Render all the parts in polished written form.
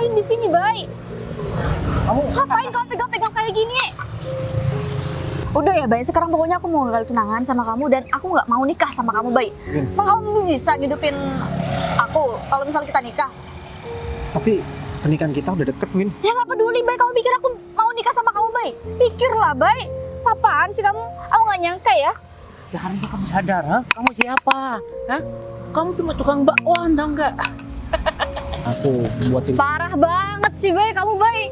ngapain di sini, Bay? Kamu Ngapain kamu pegang-pegang kayak gini? Udah ya, Bay. Sekarang pokoknya aku mau gagal tunangan sama kamu dan aku nggak mau nikah sama kamu, Bay. Emang kamu bisa ngidupin aku kalau misalnya kita nikah? tapi pernikahan kita udah deket, Win. Ya nggak peduli, Bay. Kamu pikir aku mau nikah sama kamu, Bay? Pikirlah, Bay. Apaan sih kamu? Aku nggak nyangka ya. Seharusnya kamu sadar, ha? Kamu siapa? Hah? Kamu cuma tukang bakwan, tau nggak? Aku buatin. Parah banget sih, Bay. Kamu, Bay.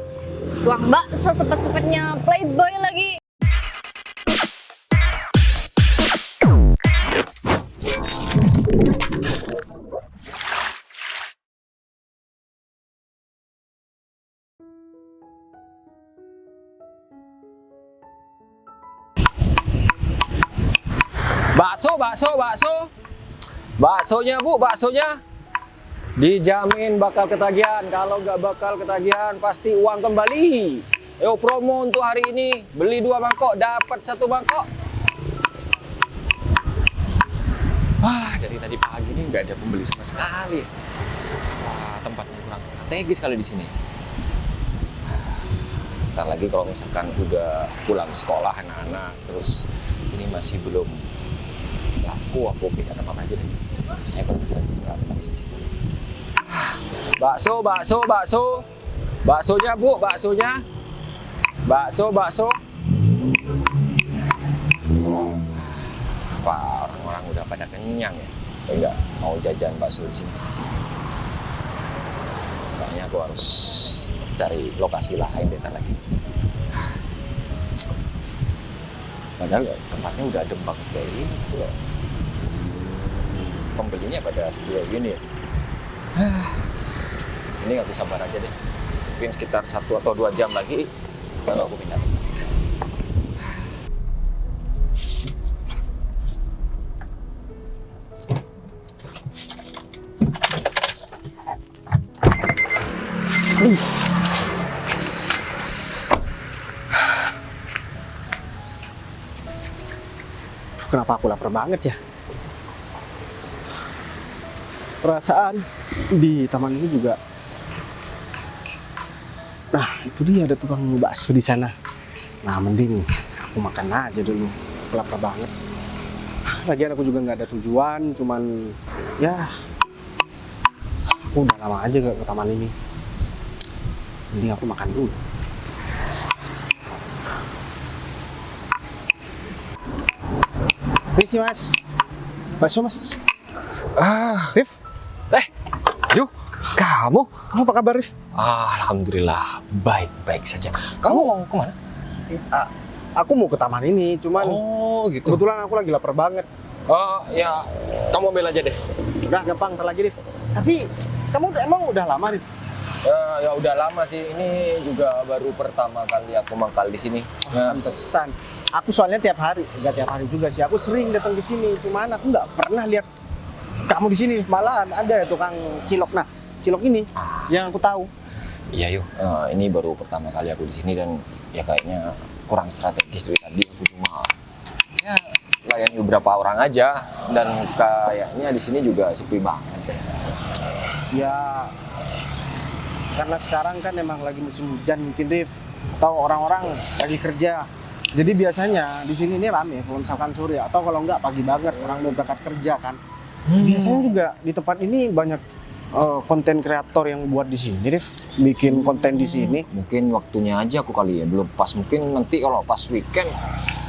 Tuang bakso sepet-sepetnya playboy lagi. Bakso. Baksonya Bu, baksonya. Dijamin bakal ketagihan. Kalau nggak bakal ketagihan, pasti uang kembali. Yo, promo untuk hari ini. Beli 2 mangkok, dapat 1 mangkok. Dari tadi pagi ini nggak ada pembeli sama sekali. Wah, tempatnya kurang strategis kali di sini. Ntar lagi kalau misalkan udah pulang sekolah anak-anak, terus ini masih belum laku, aku pindah tempat aja deh. Kayaknya kurang strategis di sini. Bakso. Baksonya Bu, baksonya. Bakso. Wah, orang-orang udah pada kenyang ya. Enggak mau jajan bakso di sini. Kayaknya aku harus cari lokasi lain deh lagi. Padahal tempatnya udah adem banget kayak ini. Pembelinya pada sebelah gini ya. Ini aku sabar aja deh. Mungkin sekitar 1 atau 2 jam lagi baru aku pindah. Kenapa aku lapar banget ya? Perasaan di taman ini juga. Nah, itu dia ada tukang bakso di sana. Nah, mending aku makan aja dulu. Aku lapar banget. Lagian aku juga nggak ada tujuan, cuman ya aku udah lama aja gak ke taman ini. Mending aku makan dulu. Ini sih Mas, bakso Mas. Rif, Yuk, kamu? kamu apa kabar Rif? Alhamdulillah, baik-baik saja. Kamu mau kemana? Aku mau ke taman ini, cuman Oh, gitu. kebetulan aku lagi lapar banget. Oh, ya, kamu ambil aja deh. Udah gampang, ntar lagi Rif. Tapi kamu emang udah lama Rif? Ya udah lama sih. Ini juga baru pertama kali aku mangkal di sini. Ya. Pantesan. Aku soalnya tiap hari, enggak tiap hari juga sih. Aku sering datang ke sini, cuman aku nggak pernah lihat kamu di sini. Malahan ada tukang cilok. Nah, cilok ini yang aku tahu. Iya yuk, ini baru pertama kali aku di sini dan ya kayaknya kurang strategis dari tadi. Aku cuma ya layani beberapa orang aja dan kayaknya di sini juga sepi banget deh. Ya, karena sekarang kan emang lagi musim hujan mungkin Rif. Atau orang-orang lagi kerja. Jadi biasanya di sini ini rame kalau misalkan sore atau kalau enggak pagi banget orang mau berangkat kerja kan. Biasanya juga di tempat ini banyak konten kreator yang buat di sini, Rif. Bikin konten di sini. Mungkin waktunya aja aku kali ya, belum pas. Mungkin nanti kalau pas weekend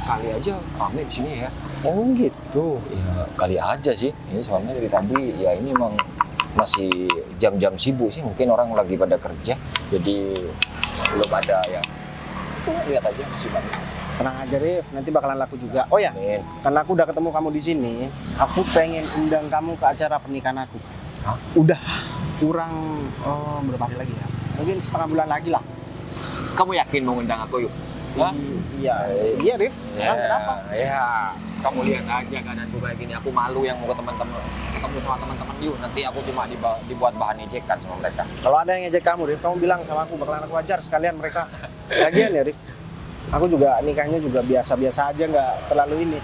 kali aja rame di sini ya. Oh gitu. Ya kali aja sih. Ini soalnya dari tadi ya ini emang masih jam-jam sibuk sih. Mungkin orang lagi pada kerja, jadi belum ada yang. Itu lihat aja masih banyak. Tenang aja Rif, nanti bakalan laku juga. Oh ya, Amin. karena aku udah ketemu kamu di sini, aku pengen undang kamu ke acara pernikahan aku. Hah? Udah kurang berapa hari lagi ya? Mungkin setengah bulan lagi lah. Kamu yakin mau ngundang aku yuk? Iya Rif. Ya, Kenapa? ya. Kamu lihat aja keadaanku kayak gini. Aku malu yang mau ke teman-teman, ketemu sama teman-teman yuk. Nanti aku cuma dibuat bahan ejekan sama mereka. Kalau ada yang ngejek kamu Rif, kamu bilang sama aku, bakalan aku ajar sekalian mereka. Lagian ya Rif, aku juga nikahnya juga biasa-biasa aja, nggak terlalu ini.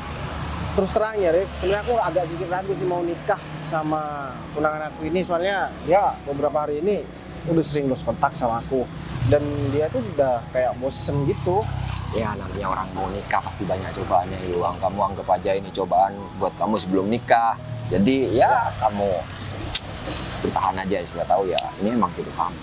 Terus terang ya Rif, sebenarnya aku agak sedikit ragu sih mau nikah sama tunangan aku ini, soalnya ya beberapa hari ini udah sering lost kontak sama aku. Dan dia tuh udah kayak bosen gitu. Ya namanya orang mau nikah pasti banyak cobaannya Iwang. Kamu anggap aja ini cobaan buat kamu sebelum nikah. Jadi ya kamu bertahan aja, sudah tahu ya ini emang hidup kamu.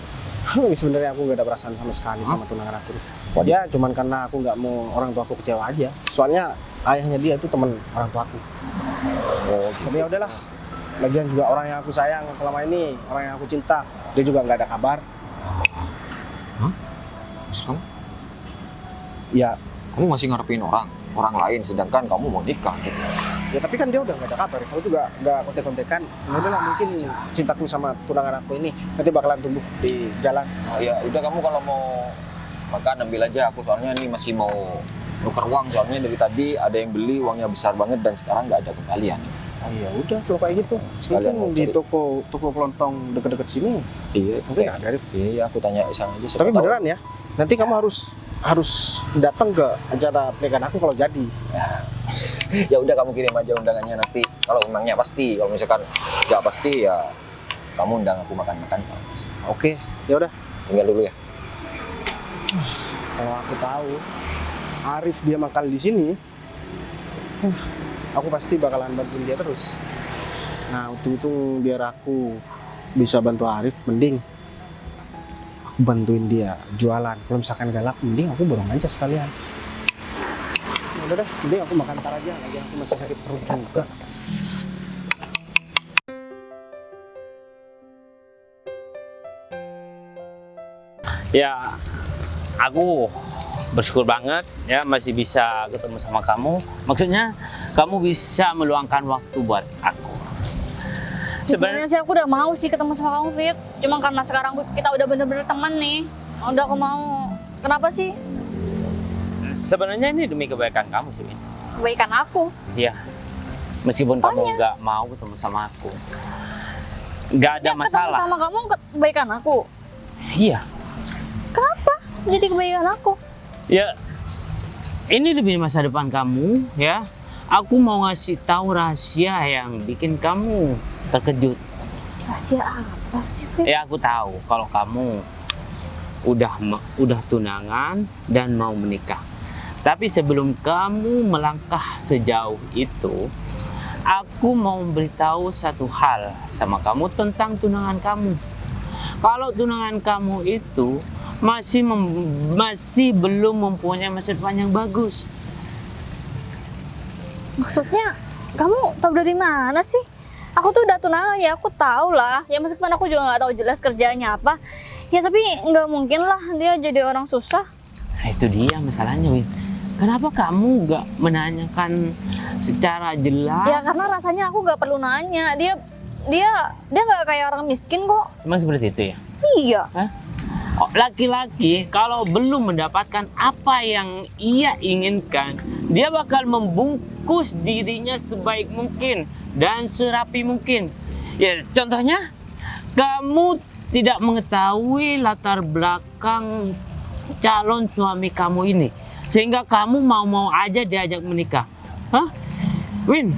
Sebenarnya aku gak ada perasaan sama sekali sama tunangan aku. Ya cuman karena aku nggak mau orang tua aku kecewa aja. Soalnya ayahnya dia itu teman orang tua aku. Oh, Tapi ya udahlah. Lagian juga orang yang aku sayang selama ini, orang yang aku cinta, dia juga nggak ada kabar. maksud kamu? Ya, Kamu masih ngarepin orang lain, sedangkan kamu mau nikah gitu. ya tapi kan dia udah nggak ada kabar. Aku juga nggak kontek-kontekan. Ya udahlah, mungkin cintaku sama tunangan aku ini nanti bakalan tumbuh di jalan. Oh ya udah, kamu kalau mau makan ambil aja, aku soalnya ini masih mau nuker uang, soalnya dari tadi ada yang beli uangnya besar banget dan sekarang nggak ada kembalian. Oh iya, udah kalau kayak gitu. Sekalian Mungkin mau di cari. toko pelontong deket-deket sini. Iya, Mungkin ada, Rif. Iya, aku tanya di sana aja. siapa Tapi tahu. beneran ya, nanti kamu harus datang ke acara pernikahan aku kalau jadi. Ya udah, kamu kirim aja undangannya nanti. Kalau memangnya pasti, kalau misalkan nggak pasti ya kamu undang aku makan-makan. Oke, ya udah. Tinggal dulu ya. Kalau aku tahu Arif dia makan di sini, aku pasti bakalan bantuin dia terus. Nah, untung-untung biar aku bisa bantu Arif, mending aku bantuin dia jualan. Kalau misalkan galak, mending aku borong aja sekalian. Ya udah deh, mending aku makan ntar aja. Lagi aku masih sakit perut juga. Ya, aku bersyukur banget ya masih bisa ketemu sama kamu. Maksudnya kamu bisa meluangkan waktu buat aku. Sebenarnya sih aku udah mau sih ketemu sama kamu, Fit. Cuma karena sekarang kita udah bener-bener teman nih. Udah aku mau. Kenapa sih? Sebenarnya ini demi kebaikan kamu sih. Min. Kebaikan aku. Iya. Meskipun kamu Apanya? nggak mau ketemu sama aku, nggak ada Ya, masalah. ketemu sama kamu kebaikan aku. Iya. Kenapa? Jadi kebaikan aku. Ya, ini demi masa depan kamu ya. Aku mau ngasih tahu rahasia yang bikin kamu terkejut. Rahasia apa sih, Fit? Ya, aku tahu kalau kamu udah tunangan dan mau menikah. Tapi sebelum kamu melangkah sejauh itu, aku mau memberitahu satu hal sama kamu tentang tunangan kamu. Kalau tunangan kamu itu masih belum mempunyai masa depan yang bagus. Maksudnya kamu tahu dari mana sih? Aku tuh udah tunangan ya, aku tahu lah. Ya meskipun aku juga nggak tahu jelas kerjanya apa. Ya tapi nggak mungkin lah dia jadi orang susah. Nah, itu dia masalahnya, Win. Kenapa kamu nggak menanyakan secara jelas? Ya karena rasanya aku nggak perlu nanya. Dia nggak kayak orang miskin kok. Emang seperti itu ya? Iya. Oh, laki-laki kalau belum mendapatkan apa yang ia inginkan, dia bakal membungkus dirinya sebaik mungkin dan serapi mungkin. Ya, contohnya, kamu tidak mengetahui latar belakang calon suami kamu ini, sehingga kamu mau-mau aja diajak menikah. Hah? Win,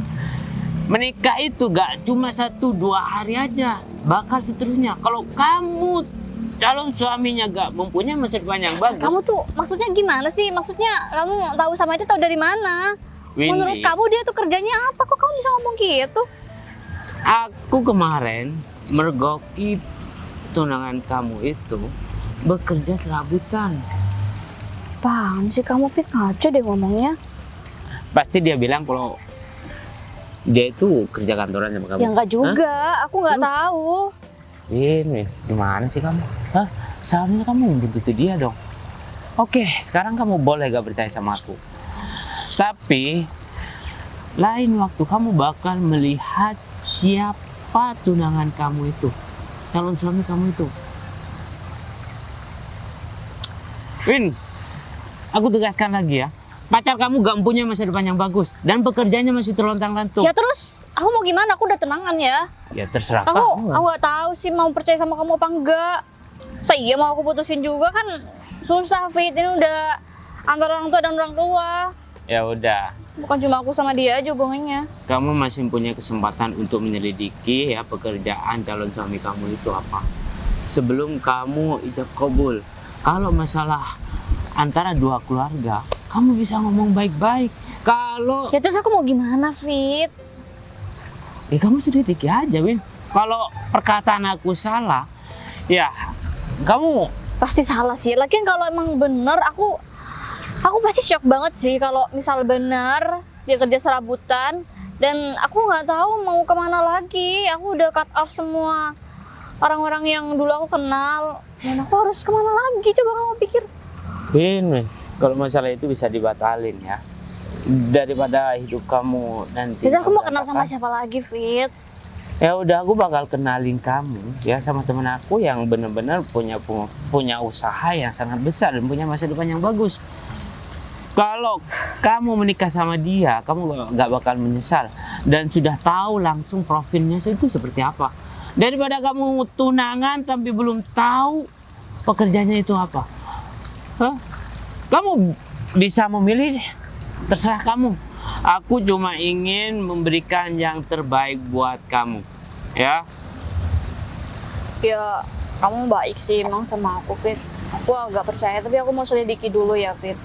menikah itu gak cuma 1-2 hari aja, bakal seterusnya. Kalau kamu calon suaminya gak mempunyai masa depan yang bagus. Kamu tuh maksudnya gimana sih? Maksudnya kamu tahu sama itu tahu dari mana? Windy, Menurut kamu dia tuh kerjanya apa? Kok kamu bisa ngomong gitu? aku kemarin mergoki tunangan kamu itu bekerja serabutan. Paham sih kamu, Fit, ngaco deh ngomongnya. Pasti dia bilang kalau dia itu kerja kantoran sama kamu. Ya enggak juga, aku nggak Terus? tahu. Ini gimana sih kamu? Hah? Seharusnya kamu membutuhkan dia dong. Oke, sekarang kamu boleh gak percaya sama aku. Tapi lain waktu kamu bakal melihat siapa tunangan kamu itu, calon suami kamu itu. Win, aku tegaskan lagi ya. Pacar kamu gak punya masa depan yang bagus dan pekerjaannya masih terlontang-lantung. Ya terus, aku mau gimana? Aku udah tenangan ya. Ya terserah Aku kamu. nggak tahu sih mau percaya sama kamu apa enggak. Saya mau aku putusin juga kan susah, Fit. Ini udah antara orang tua dan orang tua. Ya udah, Bukan cuma aku sama dia aja hubungannya. kamu masih punya kesempatan untuk menyelidiki ya pekerjaan calon suami kamu itu apa. sebelum kamu ijab kabul. Kalau masalah antara dua keluarga, kamu bisa ngomong baik-baik. Kalau Ya terus aku mau gimana, Fit? kamu sedikit aja, Win. Kalau perkataan aku salah, ya kamu Pasti salah sih. Lagian kalau emang bener, aku pasti shock banget sih kalau misal bener dia kerja serabutan dan aku nggak tahu mau kemana lagi. Aku udah cut off semua orang-orang yang dulu aku kenal dan aku harus kemana lagi? Coba kamu pikir. Win, kalau masalah itu bisa dibatalin ya. Daripada hidup kamu nanti. Terus aku mau kenal sama berantakan. siapa lagi, Fit? Ya udah, aku bakal kenalin kamu ya sama temen aku yang benar-benar punya usaha yang sangat besar dan punya masa depan yang bagus. Kalau kamu menikah sama dia, kamu nggak bakal menyesal dan sudah tahu langsung profilnya itu seperti apa. Daripada kamu tunangan tapi belum tahu pekerjaannya itu apa. Hah? Kamu bisa memilih, terserah kamu. Aku cuma ingin memberikan yang terbaik buat kamu, ya. Ya, kamu baik sih emang sama aku, Fit. Aku agak percaya, tapi aku mau selidiki dulu ya, Fit.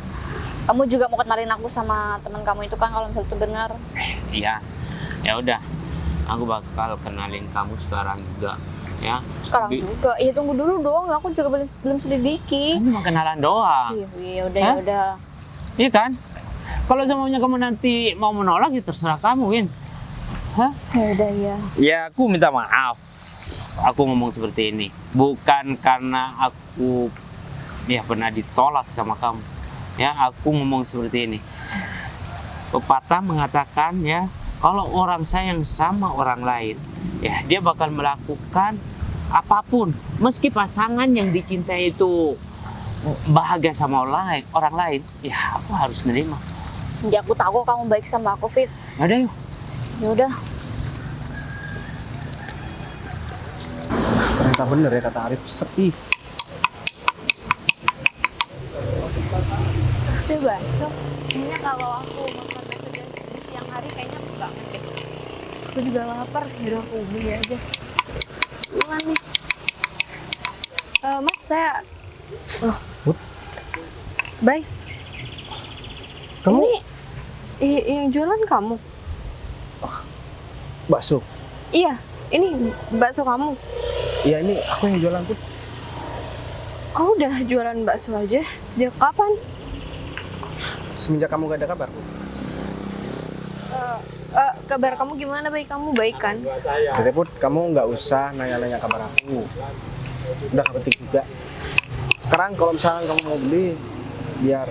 Kamu juga mau kenalin aku sama teman kamu itu kan kalau misalnya itu benar. Iya, ya udah. Aku bakal kenalin kamu sekarang juga, ya. Sekarang juga. Iya, tunggu dulu dong. Aku juga belum selidiki. Ini cuma kenalan doang, Iya, udah Hah? ya udah. iya kan? Kalau semuanya kamu nanti mau menolak, ya terserah kamu, Win. Hah? Ya udah ya. Ya, aku minta maaf. Aku ngomong seperti ini bukan karena aku ya pernah ditolak sama kamu. Ya, aku ngomong seperti ini. Pepatah mengatakan ya, kalau orang sayang sama orang lain, ya dia bakal melakukan apapun, meski pasangan yang dicintai itu bahagia sama orang lain, ya aku harus nerima. Ya aku tahu kok kamu baik sama aku, Fit. Ada yuk. Ya udah. Ternyata bener ya kata Arif, sepi. Udah bakso. Kayaknya kalau aku makan bakso di siang hari kayaknya banget deh. Aku juga lapar. Yaudah aku beli aja. Duluan nih. Mas, saya... Oh. Put? Bye. Kamu Yang jualan kamu? bakso? Iya, ini bakso kamu. Iya, ini aku yang jualan tuh. Kau udah jualan bakso aja? Sejak kapan? Semenjak kamu gak ada kabar. Kabar kamu gimana, baik? Kamu baik kan? Jadi Put, kamu nggak usah nanya-nanya kabar aku. Udah gak penting juga. Sekarang kalau misalnya kamu mau beli, biar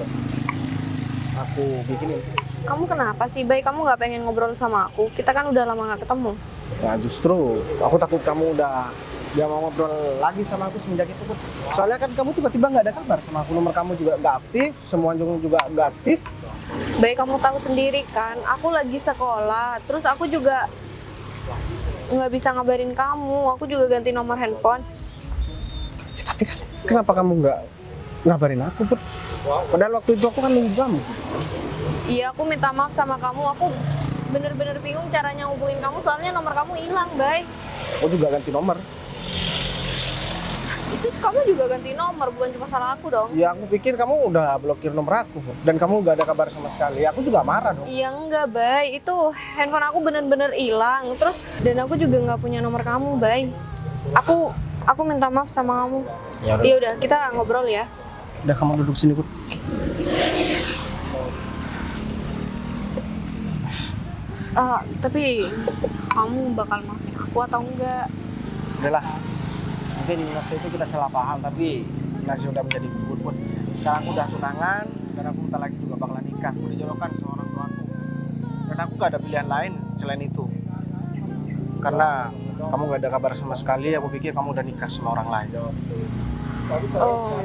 aku bikinin. Kamu kenapa sih, baik? Kamu nggak pengen ngobrol sama aku? Kita kan udah lama nggak ketemu. Ya justru, aku takut kamu udah mau ngobrol lagi sama aku semenjak itu Put. Soalnya kan kamu tiba-tiba nggak ada kabar sama aku, nomor kamu juga nggak aktif, semua juga nggak aktif. Baik, kamu tahu sendiri kan, aku lagi sekolah. Terus aku juga nggak bisa ngabarin kamu. Aku juga ganti nomor handphone. Ya, tapi kan kenapa kamu nggak ngabarin aku Put? Padahal waktu itu aku kan nunggu kamu. Iya, aku minta maaf sama kamu. Aku bener-bener bingung caranya hubungin kamu, soalnya nomor kamu hilang, Bay. Aku juga ganti nomor. Itu kamu juga ganti nomor, bukan cuma salah aku dong. Ya aku pikir kamu udah blokir nomor aku dan kamu nggak ada kabar sama sekali. Aku juga marah dong. Iya enggak, Bay. Itu handphone aku bener-bener hilang. Terus dan aku juga nggak punya nomor kamu, Bay. Aku minta maaf sama kamu. Ya Iya udah, kita ngobrol ya. udah kamu duduk sini Put. Tapi kamu bakal maafin aku atau enggak? Udahlah. Mungkin waktu itu kita salah paham tapi nasi udah menjadi bubur Put. Sekarang aku udah tunangan dan aku bentar lagi juga bakalan nikah. Aku dijodohkan sama orang tuaku. Dan aku gak ada pilihan lain selain itu. Karena kamu gak ada kabar sama sekali, aku pikir kamu udah nikah sama orang lain. Oh.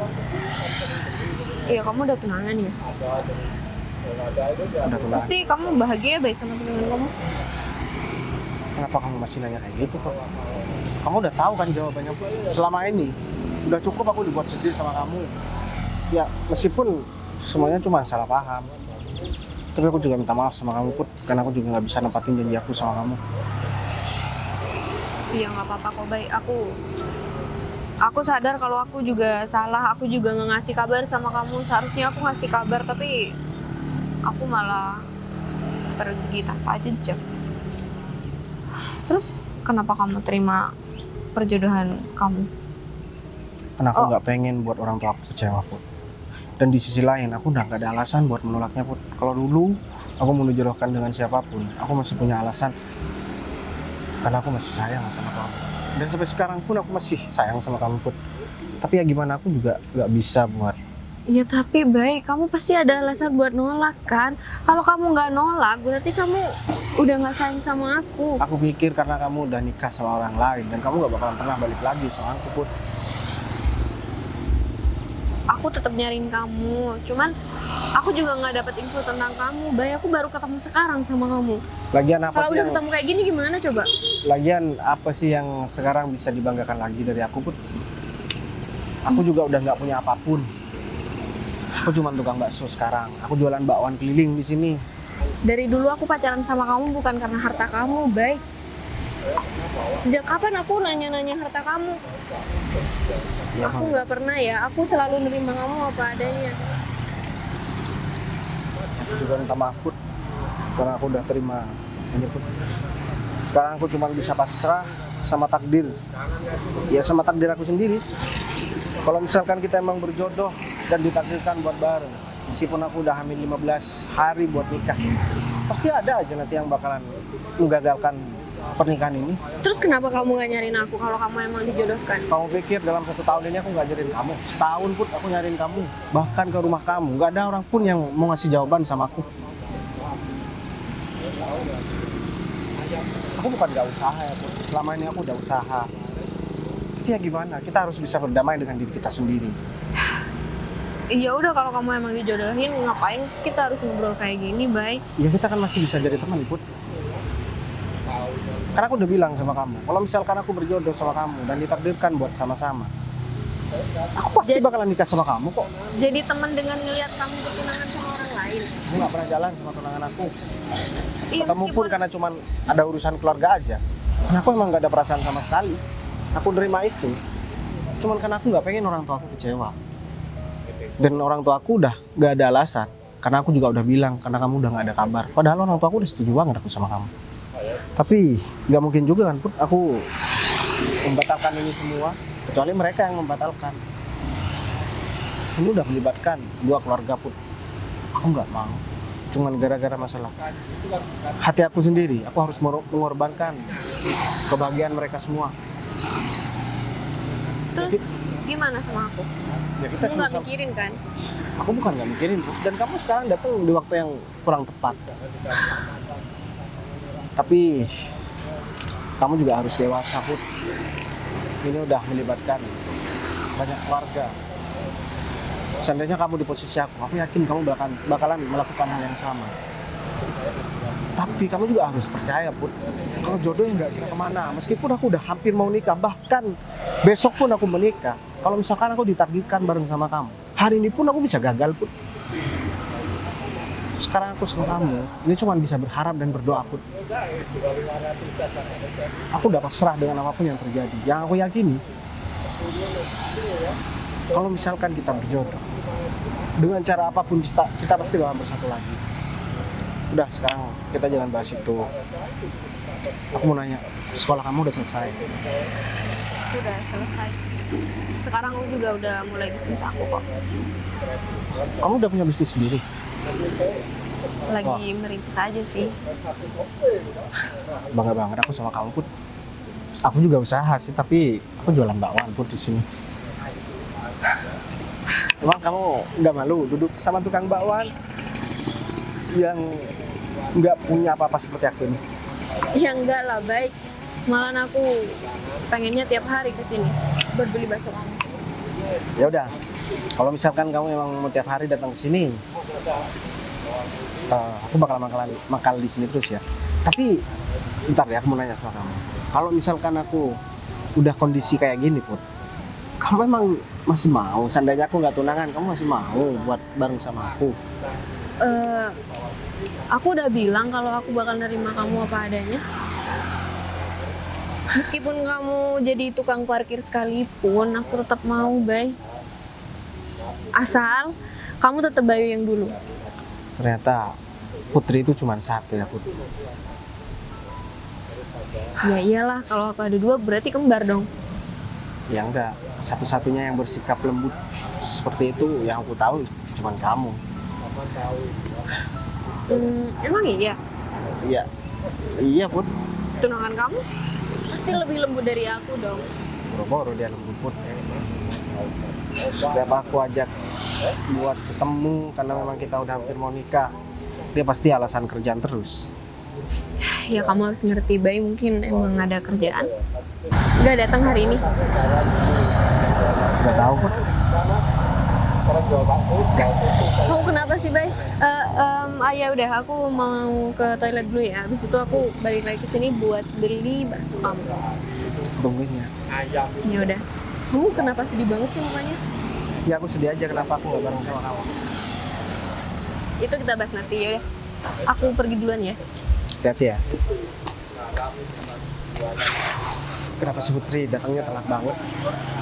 Iya, kamu udah tunangan ya? Udah tunangan. Pasti kamu bahagia, Bay, sama tunangan kamu? Kenapa kamu masih nanya kayak gitu Put? Kamu udah tahu kan jawabannya Put. Selama ini udah cukup aku dibuat sedih sama kamu. Ya meskipun semuanya cuma salah paham. Tapi aku juga minta maaf sama kamu Put. Karena aku juga gak bisa nempatin janji aku sama kamu. Iya, nggak apa-apa kok, Bay. Aku sadar kalau aku juga salah, aku juga nggak ngasih kabar sama kamu. Seharusnya aku ngasih kabar, tapi aku malah pergi tanpa jejak. Terus kenapa kamu terima perjodohan kamu? Karena aku Oh. nggak pengen buat orang tua aku kecewa, Put. Dan di sisi lain, aku udah nggak ada alasan buat menolaknya, Put. Kalau dulu aku mau dijodohkan dengan siapapun, aku masih punya alasan. Karena aku masih sayang sama kamu. Dan sampai sekarang pun aku masih sayang sama kamu, Put. Tapi ya gimana, aku juga nggak bisa buat. Ya tapi baik, kamu pasti ada alasan buat nolak kan? Kalau kamu nggak nolak, berarti kamu udah nggak sayang sama aku. Aku pikir karena kamu udah nikah sama orang lain dan kamu nggak bakalan pernah balik lagi sama aku, Put. Aku tetap nyariin kamu, cuman aku juga nggak dapet info tentang kamu. Bay, aku baru ketemu sekarang sama kamu. Lagian apa Kalau sih udah yang ketemu kayak gini gimana coba? lagian apa sih yang sekarang bisa dibanggakan lagi dari aku, Put? Aku juga udah nggak punya apapun. Aku cuma tukang bakso sekarang. Aku jualan bakwan keliling di sini. Dari dulu aku pacaran sama kamu bukan karena harta kamu, Bay. Sejak kapan aku nanya-nanya harta kamu? Ya, Aku nggak pernah ya, aku selalu nerima kamu apa adanya. aku juga minta maaf, Put. Karena aku udah terima ini, Put. Sekarang aku cuma bisa pasrah sama takdir. Ya sama takdir aku sendiri. Kalau misalkan kita emang berjodoh dan ditakdirkan buat bareng, meskipun aku udah hamil 15 hari buat nikah, pasti ada aja nanti yang bakalan menggagalkan pernikahan ini. Terus kenapa kamu nggak nyariin aku kalau kamu emang dijodohkan? Kamu pikir dalam 1 tahun ini aku nggak nyariin kamu? Setahun pun aku nyariin kamu. Bahkan ke rumah kamu, nggak ada orang pun yang mau ngasih jawaban sama aku. Aku bukan nggak usaha ya, Put. Selama ini aku udah usaha. Tapi ya gimana, kita harus bisa berdamai dengan diri kita sendiri. Iya udah, kalau kamu emang dijodohin, ngapain kita harus ngobrol kayak gini, Bay? Ya kita kan masih bisa jadi teman, Put. Karena aku udah bilang sama kamu, kalau misalkan aku berjodoh sama kamu dan ditakdirkan buat sama-sama, aku pasti Jadi- bakalan nikah sama kamu kok. Jadi teman dengan ngelihat kamu bertunangan sama orang lain. Aku nggak pernah jalan sama tunangan aku. Iya, Ketemu pun karena cuman ada urusan keluarga aja. Karena aku emang gak ada perasaan sama sekali. Aku nerima itu. Cuman karena aku nggak pengen orang tua aku kecewa. Dan orang tua aku udah gak ada alasan. Karena aku juga udah bilang, karena kamu udah gak ada kabar. Padahal orang tua aku udah setuju banget aku sama kamu. Tapi nggak mungkin juga kan, Put, aku membatalkan ini semua. Kecuali mereka yang membatalkan. Ini udah melibatkan 2 keluarga, Put. Aku nggak mau. Cuman gara-gara masalah hati aku sendiri, aku harus mengorbankan kebahagiaan mereka semua. Terus gimana sama aku? Ya kita Kamu nggak sama-sama- mikirin kan? Aku bukan nggak mikirin, Put. Dan kamu sekarang datang di waktu yang kurang tepat. Tapi kamu juga harus dewasa, Put. Ini udah melibatkan banyak keluarga. Seandainya kamu di posisi aku yakin kamu bakalan melakukan hal yang sama. Tapi kamu juga harus percaya, Put. Kalau jodoh yang nggak kira kemana. Meskipun aku udah hampir mau nikah, bahkan besok pun aku menikah. Kalau misalkan aku ditakdirkan bareng sama kamu, hari ini pun aku bisa gagal, Put. Sekarang aku sama kamu, ini cuma bisa berharap dan berdoa, Put. Aku udah pasrah dengan apapun yang terjadi. Yang aku yakini, kalau misalkan kita berjodoh, dengan cara apapun kita pasti bakal bersatu lagi. Udah, sekarang kita jangan bahas itu. Aku mau nanya, sekolah kamu udah selesai? Udah selesai. Sekarang aku juga udah mulai bisnis aku kok. Kamu udah punya bisnis sendiri? Lagi merintis aja sih. Bangga banget aku sama kamu, Put. Aku juga usaha sih, tapi aku jualan bakwan, Put, di sini. Emang kamu nggak malu duduk sama tukang bakwan yang nggak punya apa-apa seperti aku ini? Ya enggak lah, baik. Malah aku pengennya tiap hari ke sini buat beli bakso kamu. Ya udah, kalau misalkan kamu emang mau tiap hari datang ke sini, aku bakal makal di sini terus ya. Tapi bentar ya, aku mau nanya sama kamu. Kalau misalkan aku udah kondisi kayak gini, Put, kamu emang masih mau? Seandainya aku nggak tunangan, kamu masih mau buat bareng sama aku? Aku udah bilang kalau aku bakal nerima kamu apa adanya. Meskipun kamu jadi tukang parkir sekalipun, aku tetap mau, Bay. Asal kamu tetap Bayu yang dulu. Ternyata Putri itu cuma satu ya, Putri. Ya iyalah, kalau aku ada dua berarti kembar dong. Ya enggak, satu-satunya yang bersikap lembut seperti itu yang aku tahu cuma kamu. Emang iya? Iya, iya Put. Tunangan kamu pasti lebih lembut dari aku dong. Boro-boro dia lembut Put. Setiap aku ajak buat ketemu karena memang kita udah hampir mau nikah, dia pasti alasan kerjaan terus. Ya kamu harus ngerti, Bay, mungkin emang ada kerjaan. Nggak datang hari ini. Gak tahu Put. Kamu kenapa sih, Bay? Ya udah, aku mau ke toilet dulu ya. Habis itu aku balik lagi ke sini buat beli bakso kamu. Tungguin ya. Ya udah. Kamu kenapa sedih banget sih mukanya? Ya aku sedih aja kenapa aku gak bareng sama kamu. Itu kita bahas nanti ya udah. Aku pergi duluan ya. Hati-hati ya. Kenapa si Putri datangnya telat banget?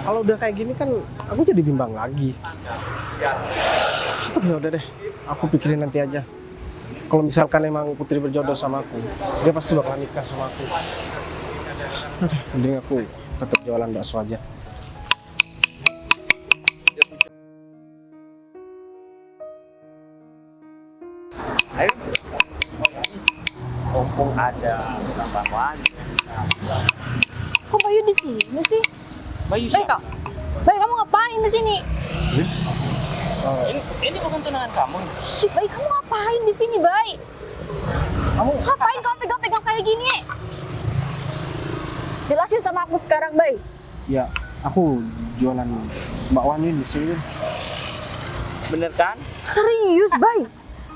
Kalau udah kayak gini kan aku jadi bimbang lagi. Tapi ya udah deh, aku pikirin nanti aja. Kalau misalkan emang Putri berjodoh sama aku, dia pasti bakal nikah sama aku. Udah, mending aku tetap jualan bakso aja. Ayo. Mumpung ada tambahan. Kok Bayu di sini sih? Bayu Bay, kak. Bay, kamu ngapain di sini? ini bukan tunangan kamu. Ih, Bay, kamu ngapain di sini, Bay? Kamu Ngapain kamu pegang-pegang kayak gini? Jelasin sama aku sekarang, Bay. ya aku jualan bakwan ini di sini. Bener kan? Serius, Bay?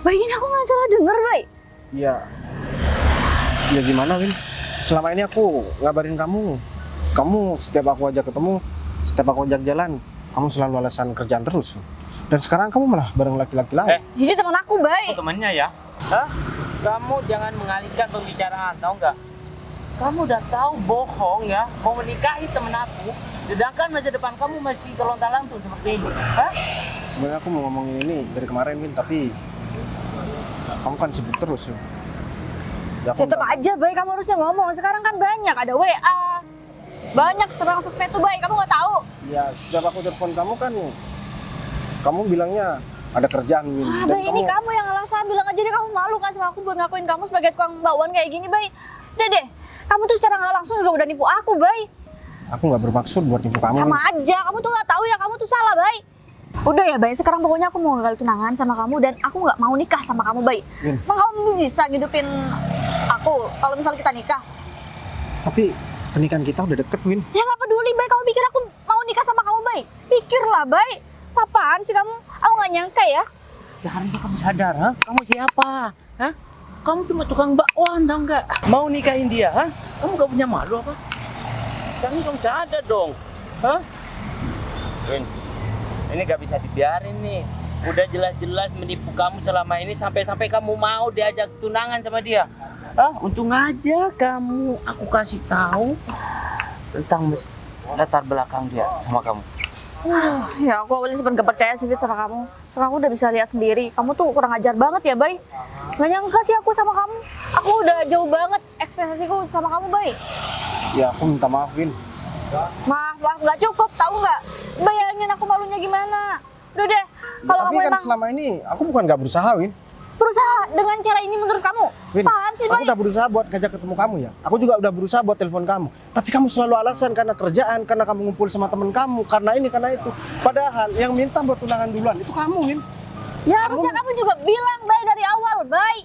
Bay, ini aku nggak salah denger, Bay. Ya, ya gimana Win? Selama ini aku ngabarin kamu. Kamu setiap aku ajak ketemu, setiap aku ajak jalan, kamu selalu alasan kerjaan terus. Dan sekarang kamu malah bareng laki-laki lain. Jadi teman aku, Bay. Aku temannya ya. Hah? Kamu jangan mengalihkan pembicaraan, tahu nggak? Kamu udah tahu bohong ya, mau menikahi temen aku. Sedangkan masa depan kamu masih kelontar-lantung seperti ini. Hah? Sebenarnya aku mau ngomongin ini dari kemarin Win, tapi kamu kan sibuk terus ya. Ya, aku Tetep minta- aja, Bay, kamu harusnya ngomong. Sekarang kan banyak, ada WA. Banyak serang sosmed tuh, Bay. Kamu nggak tahu. Ya, setiap aku telepon kamu kan, kamu bilangnya ada kerjaan Win. Ah, Bay, ini kamu yang alasan. Bilang aja deh, kamu malu kan sama aku buat ngakuin kamu sebagai tukang bakwan kayak gini, Bay. Udah deh, kamu tuh secara nggak langsung juga udah nipu aku, Bay. Aku nggak bermaksud buat nipu kamu. Sama Win. aja, kamu tuh nggak tahu ya, kamu tuh salah, Bay. Udah ya, Bay, sekarang pokoknya aku mau gagal tunangan sama kamu dan aku nggak mau nikah sama kamu, Bay. Win. Emang kamu bisa ngidupin aku kalau misalnya kita nikah? Tapi pernikahan kita udah deket Win. Ya nggak peduli, Bay. Kamu pikir aku mau nikah sama kamu, Bay? Pikirlah, Bay. Apaan sih kamu? Aku nggak nyangka ya. Seharusnya kamu sadar, ha? Kamu siapa? Hah? Kamu cuma tukang bakwan, tau nggak? Mau nikahin dia, ha? Kamu gak punya malu apa? Seharusnya kamu sadar dong, ha? Win, ini gak bisa dibiarin nih. Udah jelas-jelas menipu kamu selama ini sampai-sampai kamu mau diajak tunangan sama dia. Hah? Untung aja kamu, aku kasih tahu tentang latar belakang dia sama kamu. Ya, aku awalnya sebenarnya gak percaya sih Fit, sama kamu. Sekarang aku udah bisa lihat sendiri. Kamu tuh kurang ajar banget ya, Bay. Gak nyangka sih aku sama kamu. Aku udah jauh banget ekspektasiku sama kamu, Bay. Ya, aku minta maaf Win. Maaf, gak cukup, tahu nggak? Bayangin aku malunya gimana. Udah deh, kalau Tapi kamu kan emang selama ini aku bukan nggak berusaha Win. berusaha dengan cara ini menurut kamu, Win, apaan sih, aku Bay? udah berusaha buat ngajak ketemu kamu ya. Aku juga udah berusaha buat telepon kamu. Tapi kamu selalu alasan karena kerjaan, karena kamu ngumpul sama temen kamu, karena ini, karena itu. Padahal yang minta buat tunangan duluan itu kamu, Win. Ya harusnya kamu juga bilang, Bay, dari awal, Bay.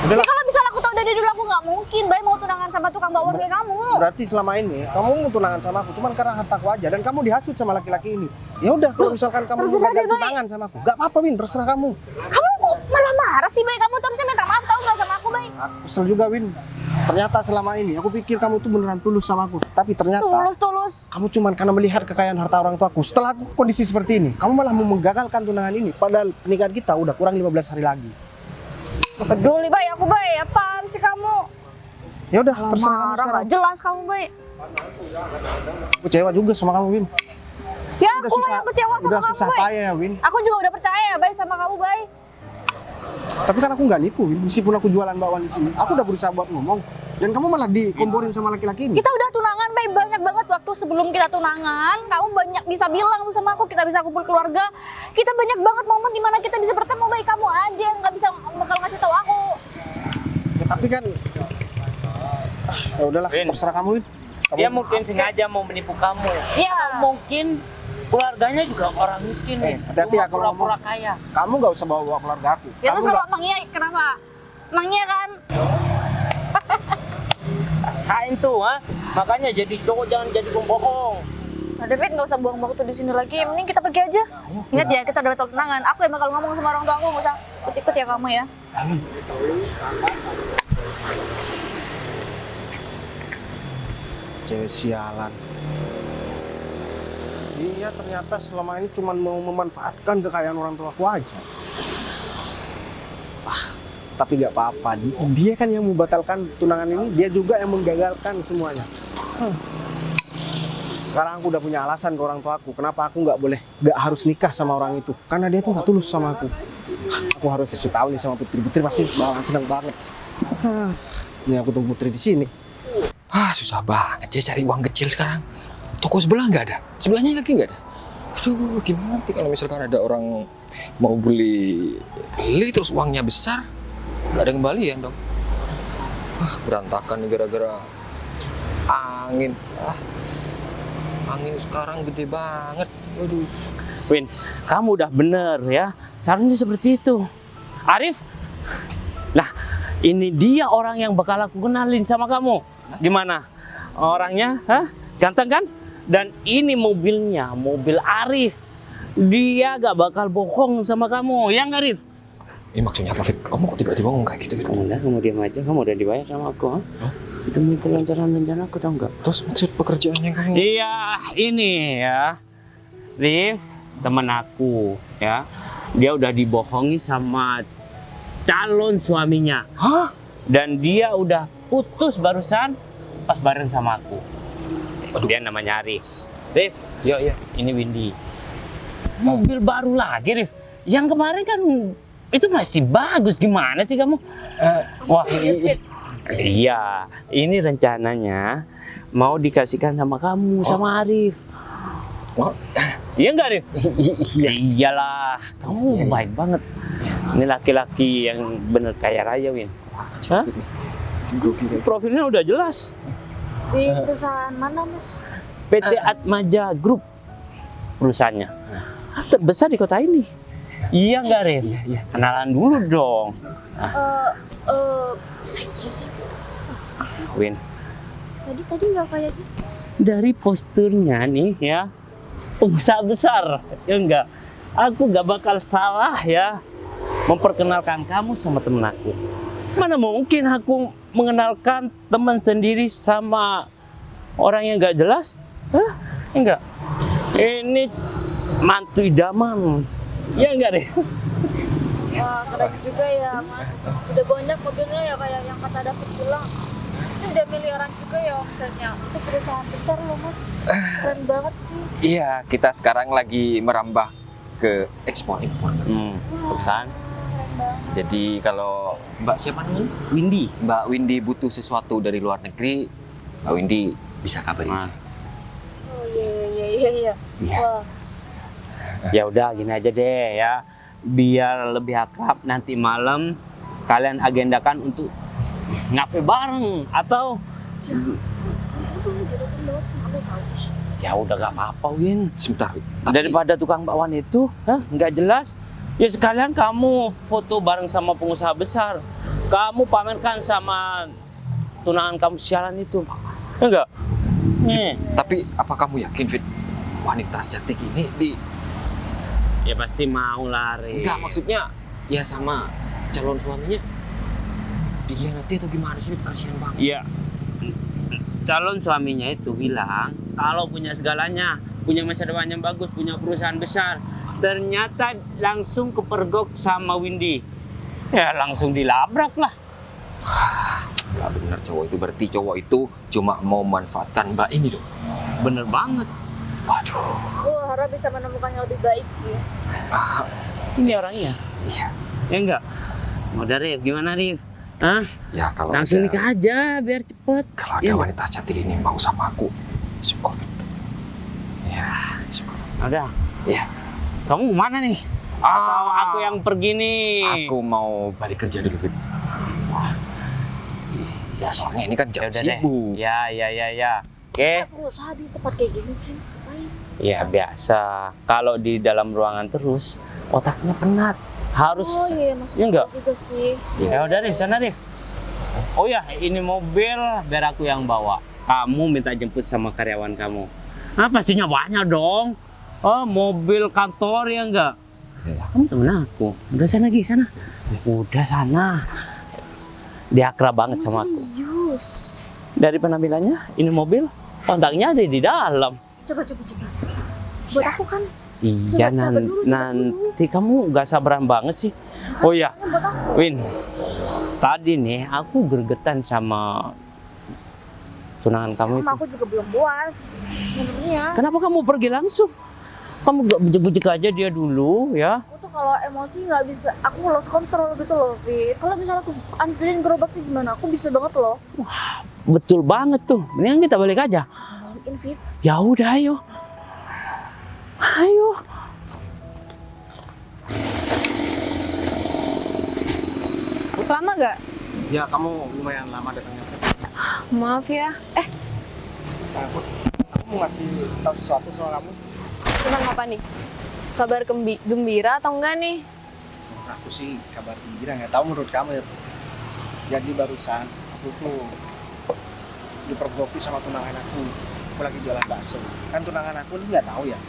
Udahlah. Ya, kalau misalnya aku tahu dari dulu, aku nggak mungkin, Bay, mau tunangan sama tukang bakwan kayak kamu. Berarti selama ini kamu mau tunangan sama aku cuman karena hartaku aja dan kamu dihasut sama laki-laki ini. Ya udah, kalau misalkan kamu mau terserah gagal deh, Bay. tunangan sama aku, nggak apa-apa, Win, terserah kamu. Kamu kok malah marah sih, Bay? Kamu tuh harusnya minta maaf, tahu nggak sama aku, Bay? Aku kesel juga, Win. Ternyata selama ini aku pikir kamu tuh beneran tulus sama aku, tapi ternyata Tulus. kamu cuman karena melihat kekayaan harta orang tuaku. Setelah aku kondisi seperti ini, kamu malah mau menggagalkan tunangan ini. Padahal pernikahan kita udah kurang 15 hari lagi. Gak peduli, Bay, aku, Bay. Apaan sih kamu? Ya udah, Kalau terserah kamu marah sekarang. nggak jelas kamu, Bay. Aku kecewa juga sama kamu, Win. Ya aku lah yang kecewa sama Udah kamu, susah Bay. payah ya, Win. Aku juga udah percaya, Bay, sama kamu, Bay. Tapi kan aku nggak nipu, Win. Meskipun aku jualan bakwan di sini, aku udah berusaha buat ngomong. Dan kamu malah dikomporin sama laki-laki ini. Kita udah tunangan, Bay. Banyak banget waktu sebelum kita tunangan. Kamu banyak bisa bilang tuh sama aku, kita bisa kumpul keluarga. Kita banyak banget momen dimana kita bisa bertemu, Bay. Kamu aja yang nggak bisa bakal ngasih tahu aku. Ya, tapi kan, ya udahlah, Win. terserah kamu, Win. Kamu, Dia mungkin sengaja mau menipu kamu. Iya. Mungkin keluarganya juga orang miskin, Win. hati-hati ya Cuma kalau pura-pura kaya. kamu nggak usah bawa keluarga aku. Ya Kamu terus nggak- kalau Emangnya kenapa? Emangnya kan? Rasain tuh, ha? Makanya jadi cowok jangan jadi pembohong. Nah, David nggak usah buang waktu di sini lagi. Mending kita pergi aja. Ingat ya, kita udah batal tunangan. Aku yang bakal ngomong sama orang tua aku. Nggak usah ikut-ikut ya kamu ya. Cewek sialan. Iya, ternyata selama ini cuma mau memanfaatkan kekayaan orang tua aku aja. Tapi nggak apa-apa. Dia kan yang membatalkan tunangan ini, dia juga yang menggagalkan semuanya. Sekarang aku udah punya alasan ke orang tua aku, kenapa aku nggak harus nikah sama orang itu. Karena dia tuh nggak tulus sama aku. Aku harus kasih tahu nih sama Putri. Putri pasti bakalan senang banget. Ini aku tunggu Putri di sini. Susah banget ya cari uang kecil sekarang. Toko sebelah nggak ada, sebelahnya lagi nggak ada. Aduh, gimana nanti kalau misalkan ada orang mau beli terus uangnya besar, nggak ada kembalian dong. Berantakan nih gara-gara angin. Angin sekarang gede banget. Waduh. Win, kamu udah bener ya. Seharusnya seperti itu. Arif, nah ini dia orang yang bakal aku kenalin sama kamu. Gimana? Orangnya, hah? Ganteng kan? Dan ini mobilnya, mobil Arif. Dia gak bakal bohong sama kamu, ya nggak Arif? Ini maksudnya apa, Fit? Kamu kok tiba-tiba ngomong kayak gitu, Fit? Udah, kamu diam aja. Kamu udah dibayar sama aku, ha? Demi kelancaran rencana aku, tau nggak? Terus maksud pekerjaan yang kamu... Iya, ini ya. Rif, teman aku, ya. Dia udah dibohongi sama calon suaminya. Hah? Dan dia udah putus barusan pas bareng sama aku. Aduh. Dia namanya Arif. Rif, Iya. ini Windy. Mobil baru lagi, Rif. Yang kemarin kan itu masih bagus. Gimana sih kamu? Wah, iya. Ini rencananya mau dikasihkan sama kamu, sama Arif. Oh. Iya nggak, Rif? Iyalah, kamu baik banget. Ini laki-laki yang bener kaya raya, Win. Hah? Profilnya udah jelas. Di perusahaan mana, Mas? PT Atmaja Group perusahaannya. Terbesar di kota ini. Iya nggak, Rif? Iya. Kenalan dulu dong. Saya sih. Win, Tadi nggak kayak gitu. dari posturnya nih ya, pengusaha besar, ya enggak? Aku nggak bakal salah ya memperkenalkan kamu sama temen aku. Mana mungkin aku mengenalkan teman sendiri sama orang yang nggak jelas? Hah? Enggak. Ini mantu idaman. Ya enggak deh. Wah, keren juga ya, Mas. Udah banyak mobilnya ya kayak yang kata David bilang. Itu udah miliaran juga ya omsetnya. Itu perusahaan besar loh, Mas. Keren banget sih. Iya, kita sekarang lagi merambah ke ekspor impor. Tuh kan, Keren banget. Jadi kalau Mbak siapa namanya? Windy. Mbak Windy butuh sesuatu dari luar negeri, Mbak Windy bisa kabarin Nah. saya. Oh iya. Iya. Wah, Ya udah gini aja deh ya. Biar lebih akrab nanti malam kalian agendakan untuk ngafe bareng atau jodoh banget sama aku tahu. ya udah gak apa-apa, Win. Sebentar. Daripada tukang bakwan itu, nggak jelas. Ya sekalian kamu foto bareng sama pengusaha besar. Kamu pamerkan sama tunangan kamu sialan itu. Enggak? Nih. Tapi apa kamu yakin, Fit? Wanita cantik ini Ya pasti mau lari. enggak, maksudnya ya sama calon suaminya nanti atau gimana sih, Fit? Kasihan banget. Iya. Calon suaminya itu bilang kalau punya segalanya, punya masa depan yang bagus, punya perusahaan besar. Ternyata langsung kepergok sama Windy. Ya langsung dilabrak lah. Gak bener cowok itu, berarti cowok itu cuma mau manfaatkan mbak ini dong. Bener banget. Waduh. Gue harap bisa menemukan yang lebih baik sih. Ah, Ini orangnya. iya. Ya enggak? Udah Rif, gimana Rif? Hah? Ya kalau Langsung ada- nikah aja biar cepet. Kalau ada Iya, wanita cantik ini mau sama aku, syukur. Ya, syukur. Udah. Iya. Kamu mana nih? Atau aku yang pergi nih? Aku mau balik kerja dulu gitu. Ya soalnya ini kan jam Ya udah deh. sibuk. Ya. Oke. Aku usaha di tempat kayak gini sih, ngapain? Ya biasa. Kalau di dalam ruangan terus, otaknya penat. Harus. Oh iya, maksudnya Ya enggak? juga sih. Ya udah Rif, sana Rif. Oh ya, ini mobil biar aku yang bawa. Kamu minta jemput sama karyawan kamu. Ah, pastinya banyak dong. Oh, mobil kantor ya enggak? Iya. Kamu temen aku. Udah sana Gi, sana. Udah sana. Dia akrab banget sama aku. Serius. Dari penampilannya, ini mobil, kontaknya ada di dalam. Coba. Buat aku kan, Iya, Coba dulu, coba nanti kamu gak sabaran banget sih. Oh iya, buat aku. Win. Tadi nih aku gregetan sama tunangan kamu Sama itu. aku juga belum puas. Sebenarnya. Kenapa kamu pergi langsung? Kamu gak bujuk-bujuk aja dia dulu ya? Aku tuh kalau emosi nggak bisa, aku lost control gitu loh, Fit. Kalau misalnya aku anterin gerobak tuh gimana? Aku bisa banget loh. Betul banget tuh. Mendingan kita balik aja. Balikin, Fit. Ya udah, ayo. Ayo. Lama gak? Ya kamu lumayan lama datangnya. Maaf ya. Nah, aku mau ngasih tahu sesuatu soal kamu. Tentang apa nih? Kabar gembira atau enggak nih? Menurut aku sih kabar gembira, nggak tahu menurut kamu ya. Jadi barusan aku tuh dipergoki sama tunangan aku. Aku lagi jualan bakso. Kan tunangan aku dia nggak tahu ya.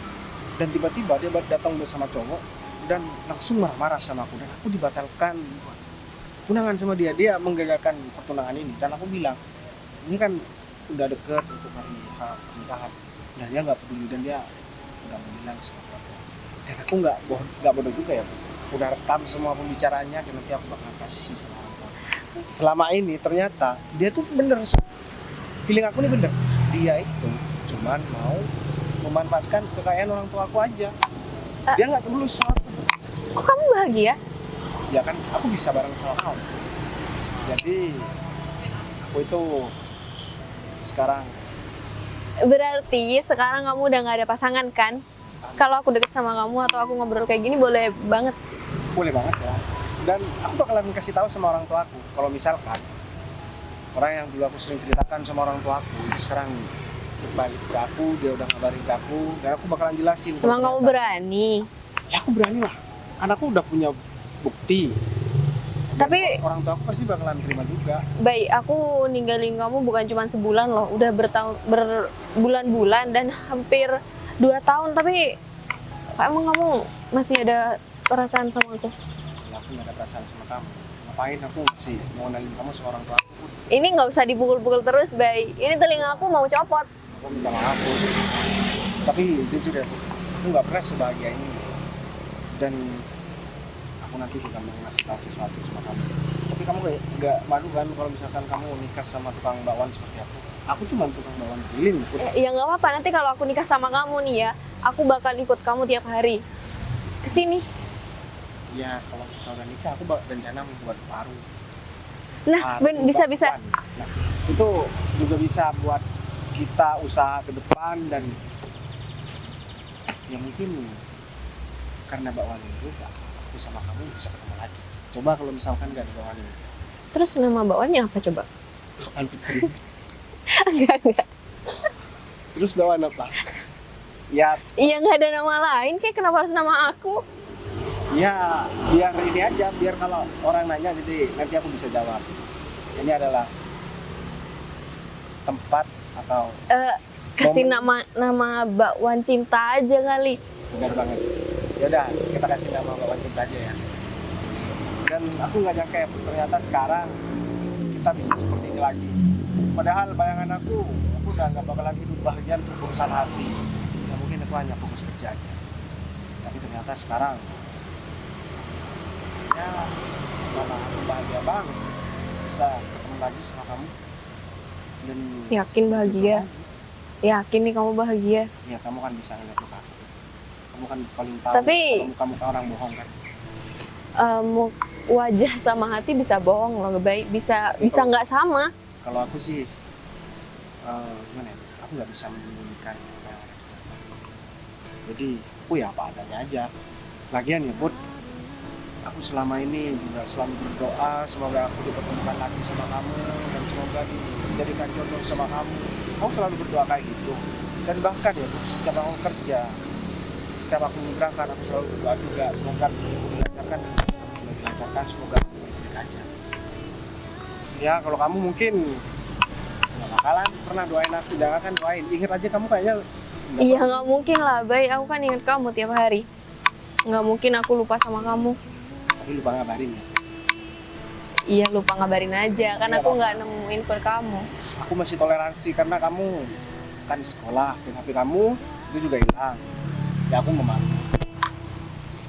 Dan tiba-tiba dia datang bersama cowok dan langsung marah-marah sama aku dan aku dibatalkan tunangan sama dia. Dia menggagalkan pertunangan ini dan aku bilang ini kan udah deket untuk hari pernikahan dan dia nggak peduli dan dia udah bilang sama aku. Dan aku nggak bodoh juga ya. Udah rekam semua pembicaraannya dan nanti aku bakal kasih sama orang tua. Selama ini ternyata dia tuh bener, feeling aku nih bener, dia itu cuman mau memanfaatkan kekayaan orang tua aku aja. Dia nggak tulus sama aku. Kok kamu bahagia? Ya kan aku bisa bareng sama kamu. Jadi aku itu sekarang Berarti sekarang kamu udah gak ada pasangan kan? Kalau aku deket sama kamu atau aku ngobrol kayak gini boleh banget. boleh banget ya. Dan aku bakalan kasih tahu sama orang tua aku kalau misalkan orang yang dulu aku sering ceritakan sama orang tua aku itu sekarang balik ke aku, dia udah ngabarin ke aku dan aku bakalan jelasin. Emang kamu ternyata- berani? Ya aku berani lah, karena aku udah punya bukti. Dan Tapi- orang tua aku pasti bakalan terima juga. Baik, aku ninggalin kamu bukan cuma sebulan loh, udah berbulan-bulan dan hampir 2 tahun, tapi emang kamu masih ada perasaan sama aku? Kalau aku nggak ada perasaan sama kamu, ngapain aku sih mau kenalin kamu sama orang tua aku? Ini nggak usah dipukul-pukul terus, Bay. Ini telinga aku mau copot. Aku minta maaf. Tapi jujur ya, aku nggak pernah sebahagia ini. Dan aku nanti juga mau ngasih tahu sesuatu sama kamu. Tapi kamu nggak malu kan kalau misalkan kamu nikah sama tukang bakwan seperti aku? Aku cuma tukang bakwan keliling. Put. Ya nggak apa-apa, nanti kalau aku nikah sama kamu nih ya, aku bakal ikut kamu tiap hari. Kesini. Ya kalau kita udah nikah, aku rencana membuat baru. Nah, bisa-bisa. Nah, itu juga bisa buat kita usaha ke depan dan ya mungkin karena bakwan itu aku sama kamu bisa ketemu lagi. Coba kalau misalkan gak ada bakwan itu. Terus nama bakwannya apa coba? Bakwan Putri. Enggak. Terus bakwan apa? Ya, Iya nggak ada nama lain, kayak kenapa harus nama aku? ya biar ini aja, biar kalau orang nanya jadi nanti aku bisa jawab. Ini adalah tempat atau Kasih Momen. nama bakwan cinta aja kali. benar banget. Ya udah, kita kasih nama bakwan cinta aja ya. Dan aku nggak nyangka ya, ternyata sekarang kita bisa seperti ini lagi. Padahal bayangan aku udah nggak bakalan hidup bahagia untuk urusan hati. Ya mungkin aku hanya fokus kerja aja. Tapi ternyata sekarang ya malah aku bahagia banget bisa ketemu lagi sama kamu. Dan Yakin bahagia? Yakin nih kamu bahagia? ya kamu kan bisa ngeliat muka aku. Kamu kan paling tahu Tapi- kalau muka-muka orang bohong kan. Wajah sama hati bisa bohong loh, baik bisa nggak sama. Kalau aku sih gimana ya? Aku nggak bisa menyembunyikan apa yang ada di dalam aku. Jadi aku ya apa adanya aja. Lagian ya Bud, aku selama ini juga selalu berdoa semoga aku dipertemukan lagi sama kamu dan semoga dijadikan jodoh sama kamu. Aku selalu berdoa kayak gitu. Dan bahkan ya Bud, setiap aku kerja, setiap aku berangkat, aku selalu berdoa juga semoga aku dilancarkan, semoga aku baik-baik aja. Ya kalau kamu mungkin nggak bakalan pernah doain aku, jangan kan doain. Ingat aja kamu kayaknya nggak Iya pasti. nggak mungkin lah, baik. Aku kan ingat kamu tiap hari. Nggak mungkin aku lupa sama kamu. Tapi lupa ngabarin ya. Iya lupa ngabarin aja, kan Iya, aku Pak. nggak nemuin per kamu. Aku masih toleransi karena kamu kan di sekolah dan HP kamu itu juga hilang. Ya aku memaklumi.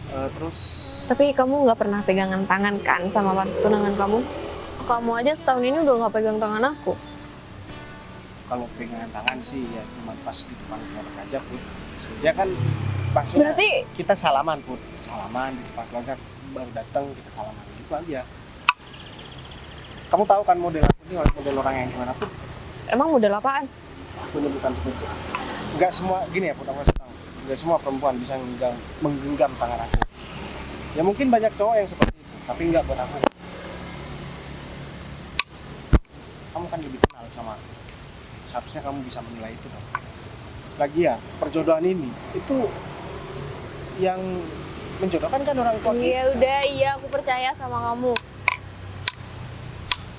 Terus Tapi kamu nggak pernah pegangan tangan kan sama tunangan kamu? Kamu aja setahun ini udah nggak pegang tangan aku. kalau pegangan tangan sih ya cuma pas di depan keluarga aja Put. Ya kan maksudnya Berarti kita salaman Put, salaman di depan keluarga baru datang kita salaman gitu aja. Kamu tahu kan model aku ini model orang yang gimana Put? emang model apaan? Aku bukan Put. Enggak semua gini ya Put, aku harus tahu. Enggak semua perempuan bisa menggenggam tangan aku. Ya mungkin banyak cowok yang seperti itu, tapi enggak buat aku. Kamu kan lebih kenal sama aku. Seharusnya kamu bisa menilai itu dong. Lagi ya, perjodohan ini itu yang menjodohkan kan orang tua kita. Iya udah, iya aku percaya sama kamu.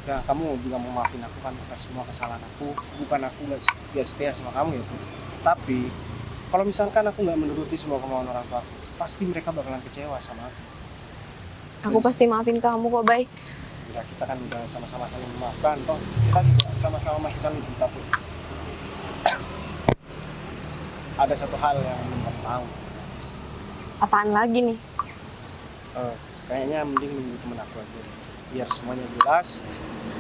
Ya, kamu juga mau maafin aku kan atas semua kesalahan aku. Bukan aku nggak setia sama kamu ya, Bu. Tapi kalau misalkan aku nggak menuruti semua kemauan orang tua aku, pasti mereka bakalan kecewa sama aku. Aku pasti maafin kamu kok, Bay. Ya, kita kan udah sama-sama saling memaafkan, toh kita juga sama-sama masih saling cinta pun. Ada satu hal yang belum kamu tahu. Apaan lagi nih? Kayaknya mending nunggu temen aku aja deh. Biar semuanya jelas.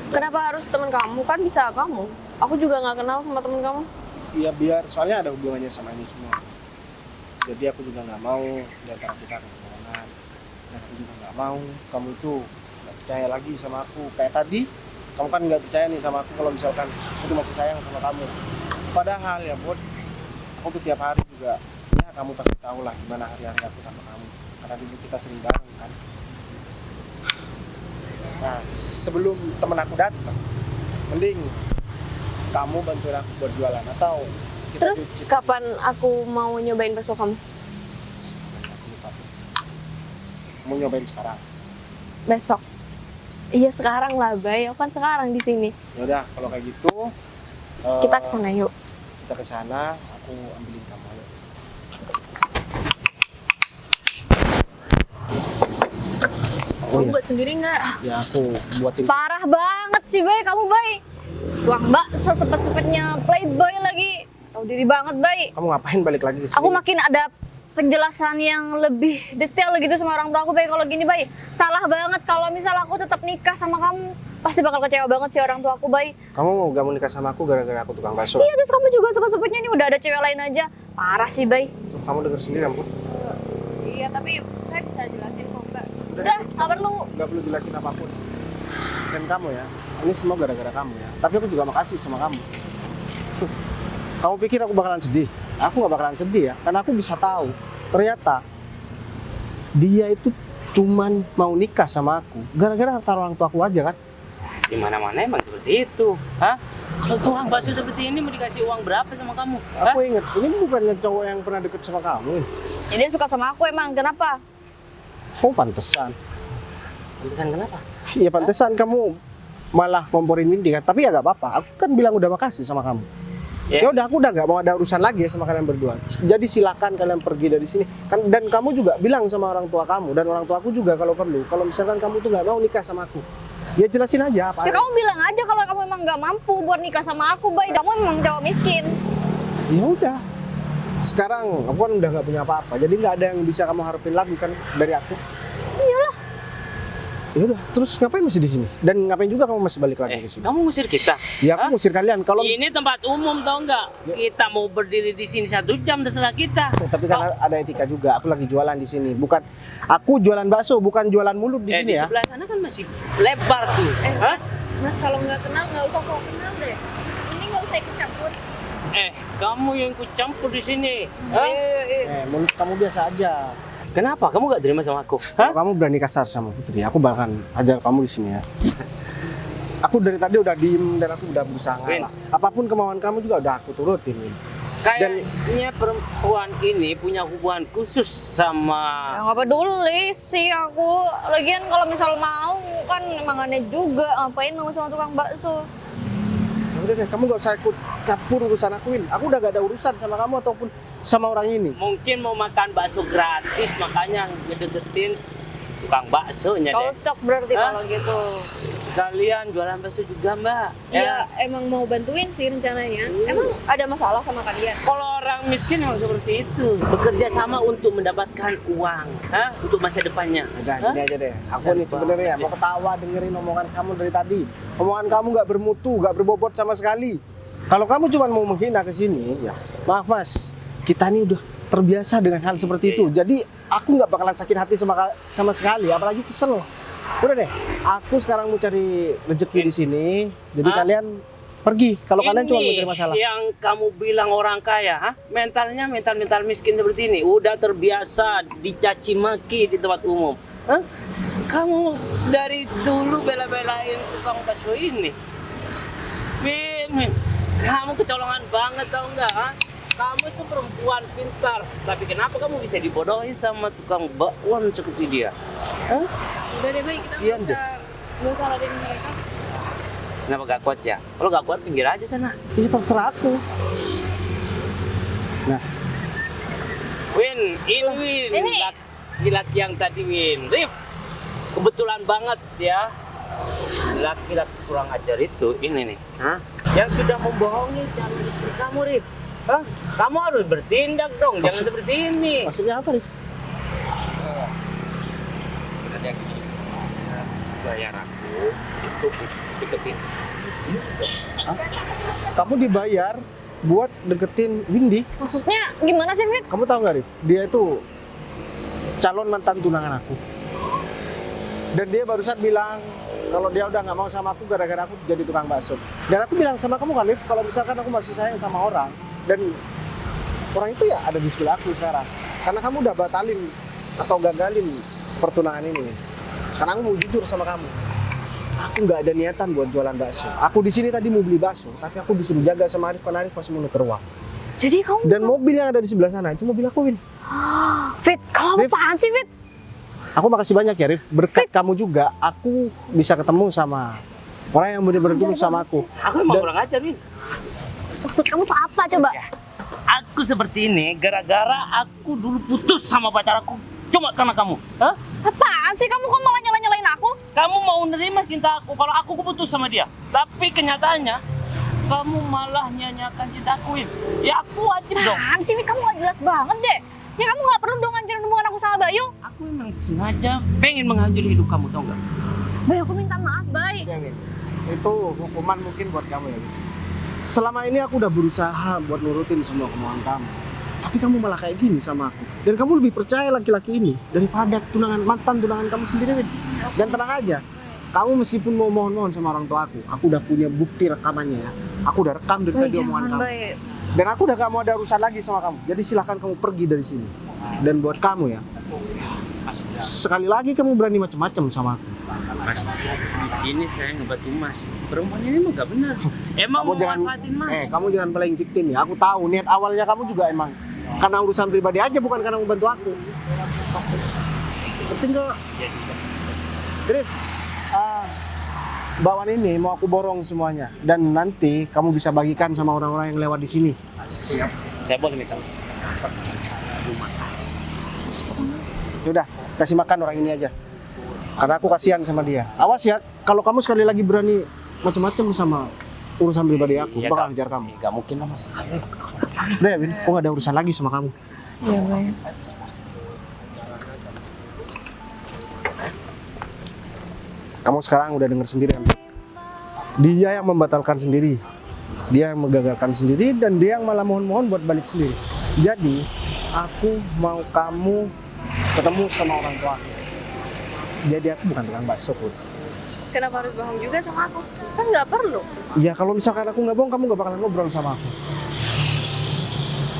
Kenapa harus teman kamu? Kan bisa kamu. Aku juga nggak kenal sama teman kamu. Iya biar soalnya ada hubungannya sama ini semua. Jadi aku juga nggak mau di antara kita ada hubungan. Dan aku juga nggak mau kamu itu nggak percaya lagi sama aku. Kayak tadi, kamu kan nggak percaya nih sama aku kalau misalkan aku masih sayang sama kamu. Padahal ya Bud, aku tuh tiap hari juga, ya kamu pasti tahu lah gimana hari-hari aku sama kamu. Karena dulu kita sering bareng kan. Nah, sebelum temen aku datang, mending kamu bantuin aku buat jualan atau kita Terus kapan aku mau nyobain bakso kamu? Aku lupa. Mau nyobain sekarang. Besok. Iya sekarang lah, Bay. Aku kan sekarang di sini. Ya udah, kalau kayak gitu Kita kesana yuk. Kita ke sana, aku ambilin kamu ayo. Oh Kamu iya, buat sendiri nggak? ya aku buatin. Parah banget sih, Bay. Kamu, Bay. Wah, Mbak, sepet-sepetnya playboy lagi. Tahu diri banget, Bay. Kamu ngapain balik lagi ke sini? Aku makin ada penjelasan yang lebih detail gitu sama orang tua aku, Bay. Kalau gini, Bay, salah banget kalau misal aku tetap nikah sama kamu. Pasti bakal kecewa banget sih orang tua aku, Bay. Kamu gak mau nikah sama aku gara-gara aku tukang bakso? Iya, terus kamu juga sepet-sepetnya nih udah ada cewek lain aja. Parah sih, Bay. Tuh, kamu denger sendiri, Ampun. Iya, tapi saya bisa jelasin kok, Mbak. Udah, nggak perlu. Gak perlu jelasin apapun. Dan kamu ya, ini semua gara-gara kamu ya. Tapi aku juga makasih sama kamu. Kamu pikir aku bakalan sedih? Aku gak bakalan sedih ya, karena aku bisa tahu ternyata dia itu cuman mau nikah sama aku gara-gara harta orang tua aku aja kan. Di mana-mana emang seperti itu. Hah? Kalau tukang bakso seperti ini mau dikasih uang berapa sama kamu? Hah? Aku inget, ini bukannya cowok yang pernah deket sama kamu. Jadi dia suka sama aku emang. Kenapa? Oh pantesan. Pantesan kenapa? Iya pantesan kamu malah ngomporin Windy kan. Tapi ya gak apa-apa, aku kan bilang udah makasih sama kamu. Ya. Ya udah, aku udah gak mau ada urusan lagi ya sama kalian berdua. Jadi silakan kalian pergi dari sini. Kan dan kamu juga bilang sama orang tua kamu dan orang tua aku juga kalau perlu. Kalau misalkan kamu tuh gak mau nikah sama aku, ya jelasin aja apa. Ya kamu bilang aja kalau kamu emang nggak mampu buat nikah sama aku, Bay. Kamu emang cowok miskin. Ya udah. Sekarang aku kan udah gak punya apa-apa, jadi nggak ada yang bisa kamu harapin lagi kan dari aku. Iyalah. Ya udah, terus ngapain masih di sini? Dan ngapain juga kamu masih balik lagi ke sini? Kamu ngusir kita? Ya aku ngusir kalian. Kalau Ini tempat umum tau nggak? Kita mau berdiri di sini 1 jam terserah kita. tapi kan ada etika juga. Aku lagi jualan di sini. Bukan aku jualan bakso, bukan jualan mulut di sini Di ya. sebelah sana kan masih lebar tuh. Hah? Mas kalau nggak kenal nggak usah sok kenal deh. Ini nggak usah ikut campur. Kamu yang ikut campur di sini. Hah? Mulut kamu biasa aja. Kenapa? Kamu nggak terima sama aku? Kalau kamu berani kasar sama Putri, aku bakal ajar kamu di sini ya. Aku dari tadi udah diem dan aku udah berusaha Win. ngalah. Apapun kemauan kamu juga udah aku turutin, Win. Kayaknya perempuan ini punya hubungan khusus sama... Ya nggak peduli sih aku. Lagian kalau misal mau kan emang aneh juga. Ngapain mau sama tukang bakso? Ya udah deh, kamu gak usah ikut campur urusan aku, Win. Aku udah gak ada urusan sama kamu ataupun sama orang ini. Mungkin mau makan bakso gratis, makanya ngedeketin tukang baksonya deh. Cocok berarti Hah? kalau gitu. Sekalian jualan bakso juga, Mbak. Ya emang mau bantuin sih rencananya. Emang ada masalah sama kalian? Kalau orang miskin memang seperti itu. Bekerja sama untuk mendapatkan uang, untuk masa depannya. Udah, Hah? gini aja deh. Aku Siapa? nih sebenarnya mau ketawa dengerin omongan kamu dari tadi. Omongan kamu gak bermutu, gak berbobot sama sekali. Kalau kamu cuma mau menghina ke sini, ya maaf Mas. Kita ini udah terbiasa dengan hal seperti itu. Jadi aku nggak bakalan sakit hati sama sekali, apalagi kesel. Udah deh, aku sekarang mau cari rezeki di sini. Jadi Hah? kalian pergi. Kalau kalian cuma mau Ini cari masalah. yang kamu bilang orang kaya, mentalnya mental miskin seperti ini, udah terbiasa dicaci maki di tempat umum. Hah? Kamu dari dulu bela-belain tukang bakso ini. Min, kamu kecolongan banget tau nggak? Ha? Kamu itu perempuan pintar, tapi kenapa kamu bisa dibodohi sama tukang bakwan seperti dia? Hah? Udah deh baik, kita Kasian nggak usah ladenin mereka. Kenapa gak kuat ya? Kalau gak kuat pinggir aja sana. Ini terserah aku. Nah, Win, ini Win. Ini. Laki-laki yang tadi Win. Rif, kebetulan banget ya. Laki-laki kurang ajar itu ini nih. Hah? Yang sudah membohongi calon istri kamu, Rif. Hah? Kamu harus bertindak dong, jangan seperti ini. maksudnya apa, Rif? Sebenarnya gini, bayar aku untuk deketin. Kamu dibayar buat deketin Windy. Maksudnya gimana sih, Fit? Kamu tahu nggak, Rif? Dia itu calon mantan tunangan aku. Dan dia barusan bilang kalau dia udah nggak mau sama aku gara-gara aku jadi tukang bakso. Dan aku bilang sama kamu kan, Rif, kalau misalkan aku masih sayang sama orang dan orang itu ya ada di sebelah aku sekarang. Karena kamu udah batalin atau gagalin pertunangan ini. Sekarang aku mau jujur sama kamu. Aku nggak ada niatan buat jualan bakso. Aku di sini tadi mau beli bakso, tapi aku disuruh jaga sama Arif karena Arif masih mau nuker uang. Jadi kamu... Dan mobil yang ada di sebelah sana itu mobil aku, Win. Fit, kamu Rif. apaan sih, Fit? Aku makasih banyak ya, Rif. Berkat kamu juga, aku bisa ketemu sama orang yang benar-benar tulus sama aku. Aku emang Dan- kurang ajar, Win. Maksud kamu tuh apa coba? Ya, aku seperti ini gara-gara aku dulu putus sama pacar aku cuma karena kamu. Hah? Apaan sih kamu kok malah nyalain aku? Kamu mau nerima cinta aku kalau aku putus sama dia. Tapi kenyataannya kamu malah nyanyikan cinta aku, Win. Ya aku wajib dong. Apaan sih, Fit? Kamu gak jelas banget deh. Ya kamu gak perlu dong ngancurin hubungan aku sama Bayu. Aku emang sengaja pengen menghancuri hidup kamu, tau gak? Bayu, aku minta maaf, Bay. Ya, Win. Itu hukuman mungkin buat kamu ya, Win. Selama ini aku udah berusaha buat nurutin semua kemauan kamu. Tapi kamu malah kayak gini sama aku. Dan kamu lebih percaya laki-laki ini daripada mantan tunangan kamu sendiri, Win. Dan tenang aja, kamu meskipun mau mohon-mohon sama orang tua aku udah punya bukti rekamannya ya. Aku udah rekam dari Bay, tadi omongan jangan, kamu. Bay. Dan aku udah gak mau ada urusan lagi sama kamu. Jadi silahkan kamu pergi dari sini. Dan buat kamu ya, sekali lagi kamu berani macam-macam sama aku. Mas, di sini saya ngebantu Mas. Perempuan ini emang gak benar. Emang Kamu mau jangan, manfaatin Mas. kamu jangan playing victim ya. Aku tahu niat awalnya kamu juga emang karena urusan pribadi aja, bukan karena membantu aku. Ngerti nggak? Rif, bawaan ini mau aku borong semuanya dan nanti kamu bisa bagikan sama orang-orang yang lewat di sini. Siap. Saya boleh minta Mas. Yaudah, kasih makan orang ini aja. Karena aku kasihan sama dia. Awas ya, kalau kamu sekali lagi berani macam-macam sama urusan pribadi aku, Iya, bakal Kak. hajar kamu. Gak mungkin lah Mas. Udah ya, Win, aku gak ada urusan lagi sama kamu. Iya, Bay. Kamu sekarang udah denger sendiri kan? Dia yang membatalkan sendiri, dia yang menggagalkan sendiri, dan dia yang malah mohon-mohon buat balik sendiri. Jadi, aku mau kamu ketemu sama orang tua aku. Jadi aku bukan tukang bakso, Put. Kenapa harus bohong juga sama aku? Kan nggak perlu. Ya kalau misalkan aku nggak bohong, kamu nggak bakalan ngobrol sama aku.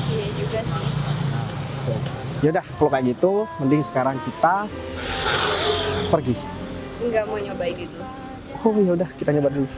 Iya juga sih. Yaudah, kalau kayak gitu, mending sekarang kita pergi. Nggak mau nyobain itu. Oh yaudah, kita nyoba dulu.